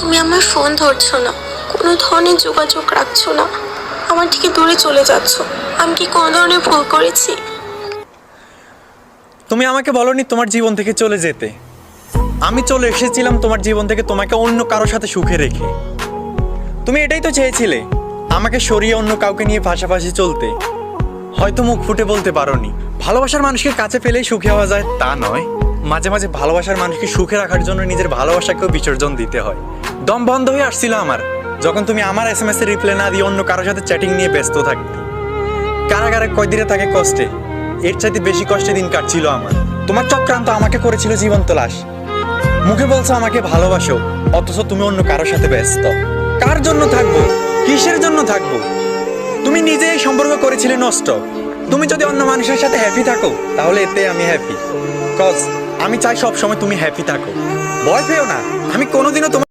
তুমি আমার ফোন ধরছো না, কোনো ধরনের যোগাযোগ রাখছো না, আমার থেকে দূরে চলে যাচ্ছ। আমি কি কোনো ধরনের ভুল করেছি? তুমি আমাকে বলনি তোমার জীবন থেকে চলে যেতে। আমি চলে এসেছিলাম তোমার জীবন থেকে তোমাকে অন্য কারোর সাথে সুখে রেখে। তুমি এটাই তো চেয়েছিলে, আমাকে সরিয়ে অন্য কাউকে নিয়ে পাশাপাশি চলতে। হয়তো মুখ ফুটে বলতে পারোনি। ভালোবাসার মানুষকে কাছে পেলেই সুখী হওয়া যায় তা নয়, মাঝে মাঝে ভালোবাসার মানুষকে সুখে রাখার জন্য নিজের ভালোবাসাকেও বিসর্জন দিতে হয়। দম বন্ধ হয়ে আসছিল আমার, যখন তুমি আমার SMS এর রিপ্লাই না দিয়ে অন্য কারোর সাথে চ্যাটিং নিয়ে ব্যস্ত থাকতে। কারাগারে কয়দিনে থাকে কষ্টে, এর চাইতে বেশি কষ্টে দিন কাটছিল আমার। তোমার চক্রান্ত আমাকে করেছিল জীবন্ত লাশ। মুখে বলছো আমাকে ভালোবাসো, অথচ তুমি অন্য কারোর সাথে ব্যস্ত। কার জন্য থাকবো, কিসের জন্য থাকবো? তুমি নিজে এই সম্পর্ক করেছিলে নষ্ট। তুমি যদি অন্য মানুষের সাথে হ্যাপি থাকো, তাহলে এতে আমি হ্যাপি। কজ আমি চাই সব সময় তুমি হ্যাপি থাকো। ভয় পেও না, আমি কোনোদিনও তোমার